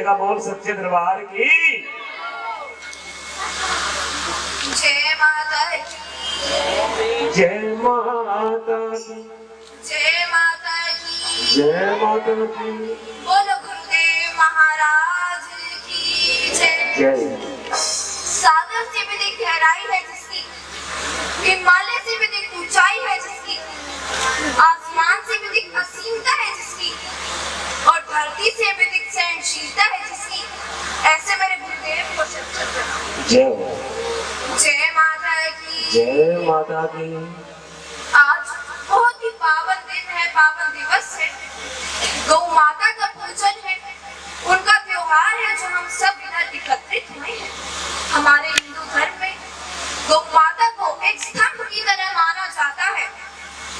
का बोल सच्चे दरबार की जय माता की, जय माता की, जय माता की, जय माता की। बोलो गुरुदेव महाराज की जय। जय। सागर से भी अधिक गहराई है जिसकी, हिमालय से भी अधिक ऊंचाई है जिसकी, आसमान से भी अधिक असीमता है जिसकी, और धरती से भी अधिक सहनशीलता है जिसकी, ऐसे मेरे गुरुदेव को जय। जय माता की, जय माता की। आज बहुत ही पावन दिन है, पावन दिवस है। गौ माता का पूजन है, उनका त्योहार है जो हम सब इधर एकत्रित हुए हैं। हमारे हिंदू धर्म में गौ माता को एक स्तंभ की तरह माना जाता है।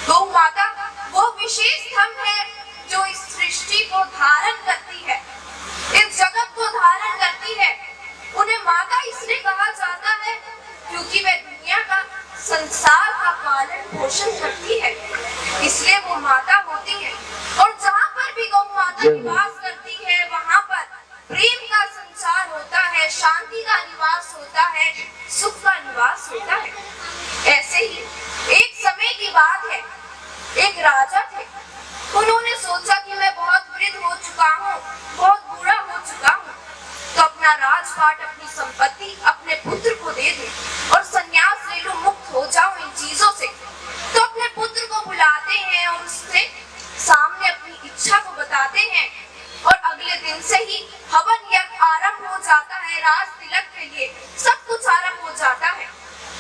गौ माता वो विशेष स्तंभ है जो इस सृष्टि को धारण करती है, इस जगत को धारण करती है। उन्हें माता इसलिए कहा जाता है क्योंकि वे दुनिया का, संसार का पालन पोषण करती है, इसलिए वो माता होती है। और जहाँ पर भी गौ माता निवास करती है वहाँ पर प्रेम का संचार होता है, शांति का निवास होता है, सुख का निवास होता है। ऐसे ही एक समय की बात है, एक राजा थे। उन्होंने सोचा कि मैं बहुत वृद्ध हो चुका हूँ, बहुत बूढ़ा हो चुका हूँ, तो अपना राजपाट, अपनी संपत्ति अपने पुत्र को दे दूं और संन्यास ले लूं, मुक्त हो जाऊं इन चीजों से। तो अपने पुत्र को बुलाते हैं और उससे सामने अपनी इच्छा को बताते हैं, और अगले दिन से ही हवन यज्ञ आरंभ हो जाता है। राज तिलक के लिए सब कुछ आरंभ हो जाता है,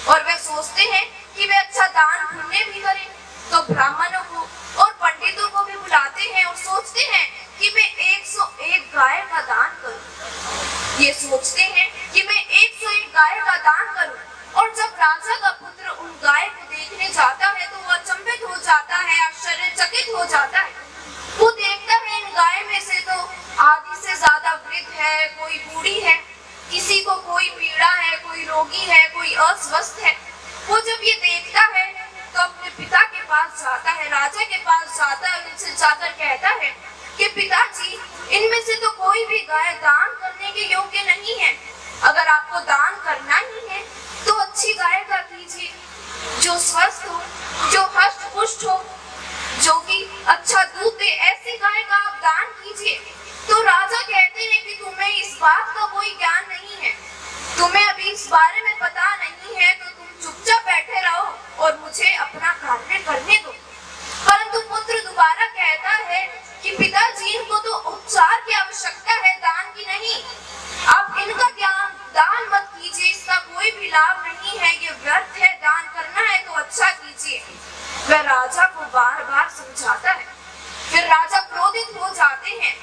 और वे सोचते हैं कि वे अच्छा दान पुण्य भी करें। तो ब्राह्मणों को और पंडितों को भी बुलाते हैं और सोचते हैं कि मैं 101 गाय का दान करूं। ये सोचते हैं कि मैं 101 गाय का दान करूं, और जब राजा का पुत्र उन गाय को देखने जाता है तो वो अचंभित हो जाता है, आश्चर्यचकित हो जाता है। वो देखता है इन गाय में से तो आधी से ज्यादा वृद्ध है, कोई बूढ़ी है, किसी को कोई पीड़ा है, कोई रोगी है, कोई अस्वस्थ है। वो जब ये देखता है तो अपने पिता के पास जाता है, राजा के पास जाता है, उनसे जाकर कहता है कि पिताजी, इनमें से तो कोई भी गाय दान करने के योग्य नहीं है। अगर आपको दान करना ही है तो अच्छी गाय का कीजिए, जो स्वस्थ हो, जो हष्ट पुष्ट हो, जो कि अच्छा दूध दे, ऐसी गाय का आप दान कीजिए। तो राजा कहते हैं कि तुम्हें इस बात का कोई ज्ञान नहीं है, तुम्हें अभी इस बारे में पता नहीं है, तो तुम चुपचाप बैठे रहो और मुझे अपना कार्य करने दो। परंतु पुत्र दोबारा कहता है कि पिताजी, इनको तो उपचार की आवश्यकता है, दान की नहीं। आप इनका दान मत कीजिए, इसका कोई भी लाभ नहीं है, ये व्यर्थ है, दान करना है तो अच्छा कीजिए। वह राजा को बार बार समझाता है। फिर राजा क्रोधित हो जाते हैं,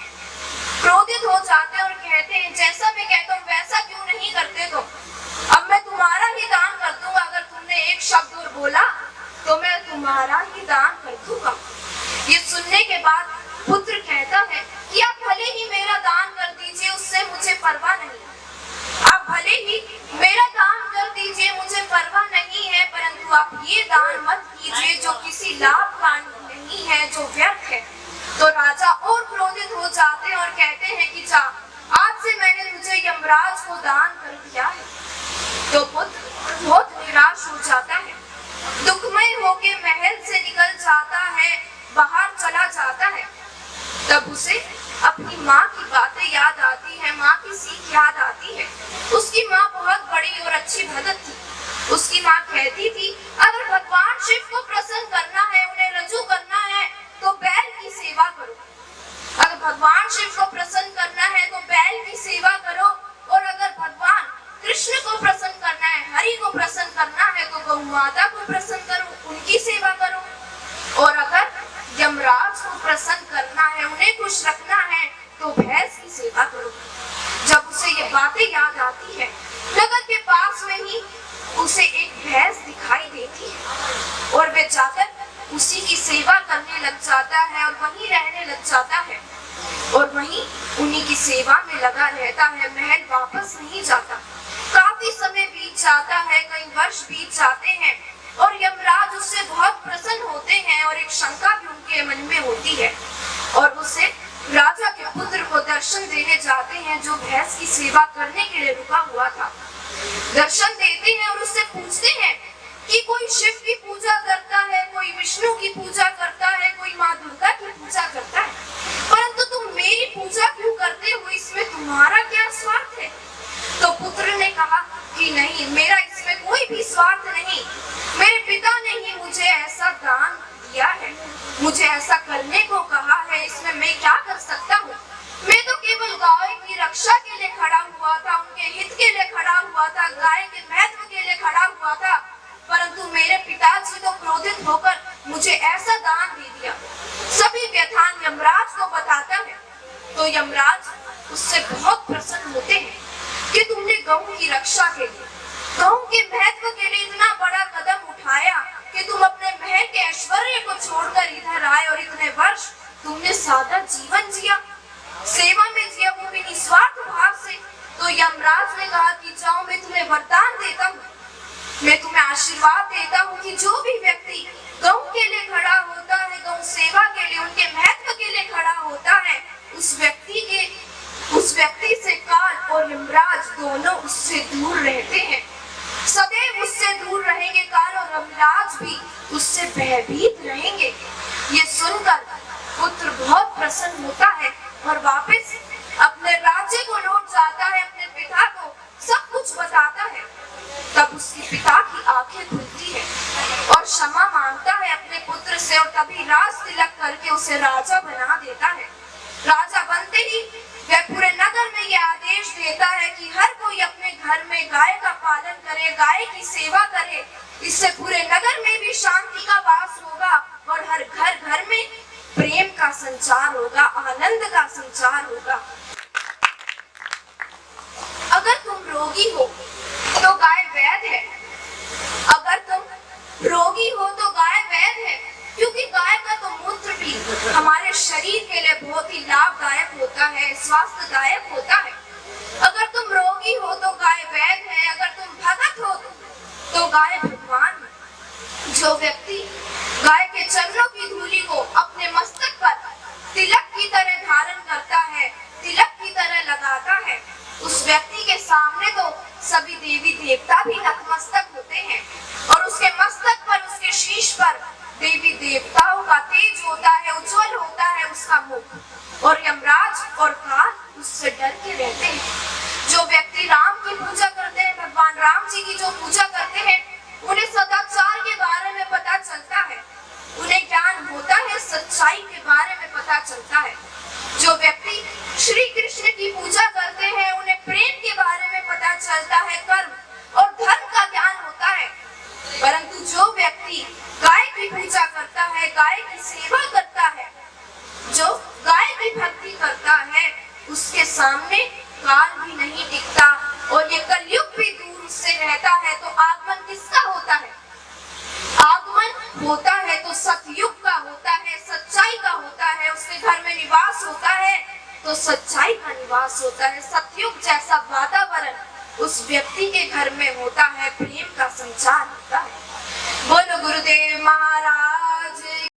क्रोधित हो जाते हैं और कहते हैं, जैसा मैं कहता हूँ वैसा क्यों नहीं करते तुम? अब मैं तुम्हारा ही दान कर दूंगा, अगर तुमने एक शब्द और बोला तो मैं तुम्हारा ही दान कर दूंगा। ये सुनने के बाद पुत्र कहता है कि आप भले ही मेरा दान कर दीजिए, उससे मुझे परवाह नहीं, आप भले ही मेरा दान कर दीजिए, मुझे परवाह नहीं है, परंतु आप ये दान मत कीजिए जो किसी लाभ का नहीं है, जो व्यर्थ है। तो राजा और क्रोधित हो जाते हैं और कहते हैं कि जा, आज से मैंने तुझे यमराज को दान कर दिया है। तो पुत्र बहुत निराश हो जाता है, दुखमय होके महल से निकल जाता है, बाहर चला जाता है। तब उसे अपनी माँ की बातें याद आती है, माँ की सीख याद आती है। उसकी माँ बहुत बड़ी और अच्छी भगत थी। उसकी माँ कहती थी, अगर भगवान शिव को प्रसन्न करना है, उन्हें रजू करना है, तो बैल की सेवा करो। अगर भगवान शिव को प्रसन्न करना है तो बैल की सेवा करो, और अगर भगवान कृष्ण को प्रसन्न करना है, हरि को प्रसन्न करना है, तो गौ माता को प्रसन्न करो, उनकी सेवा करो। और अगर यमराज को प्रसन्न करना है, उन्हें खुश रखना है, तो भैंस की सेवा करो। जब उसे ये बातें याद आती है, नगर के पास में ही उसे एक भैंस दिखाई देती है, और वे जाकर उसी की सेवा करने लग जाता है और वहीं रहने लग जाता है, और वहीं उन्हीं की सेवा में लगा रहता है, महल वापस नहीं जाता। काफी समय बीत जाता है, कई वर्ष बीत जाते हैं, और यमराज उससे बहुत प्रसन्न होते हैं, और एक शंका भी उनके मन में होती है, और उसे राजा के पुत्र को दर्शन देने जाते हैं जो भैंस की सेवा करने के लिए रुका हुआ था। दर्शन देते हैं और उससे पूछते हैं कि कोई शिव की पूजा करता है, कोई विष्णु की पूजा करता है, कोई माँ दुर्गा की पूजा करता है, परंतु तुम मेरी पूजा क्यों करते हो, इसमें तुम्हारा क्या स्वार्थ है? तो पुत्र ने कहा कि नहीं, मेरा इसमें कोई भी स्वार्थ नहीं। मेरे पिता ने ही मुझे ऐसा दान दिया है, मुझे ऐसा करने को कहा है, इसमें मैं क्या कर सकता हूँ? मैं तो केवल गाय की रक्षा के लिए खड़ा हुआ था, उनके हित के लिए खड़ा हुआ था, गाय के महत्व के लिए खड़ा हुआ था, परंतु मेरे पिताजी तो क्रोधित होकर मुझे ऐसा दान दे दिया। सभी व्यथान यमराज को बताता है तो यमराज उससे बहुत प्रसन्न होते हैं कि तुमने गौ की रक्षा के लिए, गौ के महत्व के लिए इतना बड़ा कदम उठाया कि तुम अपने महल के ऐश्वर्य को छोड़कर इधर आए और इतने वर्ष तुमने सादा जीवन जिया, सेवा में जिया, वो भी निस्वार्थ भाव से। तो यमराज ने कहा कि जाओ, मैं तुम्हें वरदान देता हूँ, मैं तुम्हें आशीर्वाद देता हूँ कि जो भी व्यक्ति गौ के लिए खड़ा होता है, गौ सेवा के लिए, उनके महत्व के लिए खड़ा होता है, उस व्यक्ति से काल और यमराज दोनों उससे दूर रहते हैं, सदैव उससे दूर रहेंगे। काल और यमराज भी उससे भयभीत रहेंगे। ये सुनकर पुत्र बहुत प्रसन्न होता है और वापस अपने राज्य को लौट जाता है, अपने पिता को सब कुछ बताता है। तब उसके पिता की आंखें खुलती है और क्षमा मांगता है अपने पुत्र से और तभी राज तिलक करके उसे राजा बना देता है। राजा बनते ही वह पूरे नगर में यह आदेश देता है कि हर कोई अपने घर में गाय का पालन करे, गाय की सेवा करे, इससे पूरे नगर में भी शांति का वास होगा और हर घर घर में प्रेम का संचार होगा, आनंद का संचार होगा। अगर तुम रोगी हो तो गाय वैद्य है, अगर तुम रोगी हो तो गाय वैद्य है, क्योंकि गाय का तो मूत्र भी हमारे शरीर के लिए बहुत ही लाभदायक होता है, स्वास्थ्यदायक होता है। अगर तुम रोगी हो तो गाय वैद्य है, अगर तुम भगत हो तो गाय भगवान है। जो व्यक्ति गाय के चरणों की धूलि को अपने मस्तक पर तिलक की तरह धारण करता है, तिलक की तरह लगाता है, उस व्यक्ति के सामने तो सभी देवी देवता भी नतमस्तक होते हैं और उसके मस्तक पर, उसके शीश पर देवी देवताओं का तेज होता है, उज्जवल होता है उसका मुख, और यमराज और काल उससे डर के रहते हैं। जो व्यक्ति राम की पूजा करते हैं, भगवान राम जी की जो पूजा करते हैं, उन्हें सदाचार के बारे में पता चलता है, उन्हें ज्ञान होता है, सच्चाई के बारे में पता चलता है। जो व्यक्ति श्री कृष्ण की पूजा करते हैं, उन्हें प्रेम के बारे में पता चलता है, कर्म और धर्म का ज्ञान होता है। परंतु जो व्यक्ति गाय की पूजा करता है, गाय की सेवा करता है, जो गाय की भक्ति करता है, उसके सामने काल भी नहीं टिकता और ये कलयुग भी दूर उससे रहता है। तो आगमन किसका होता है? आगमन होता है तो सतयुग का होता है, सच्चाई का होता है, उसके घर में निवास होता है तो सच्चाई का निवास होता है। सतयुग जैसा वातावरण उस व्यक्ति के घर में होता है, प्रेम का संचार होता है। बोलो गुरुदेव महाराज।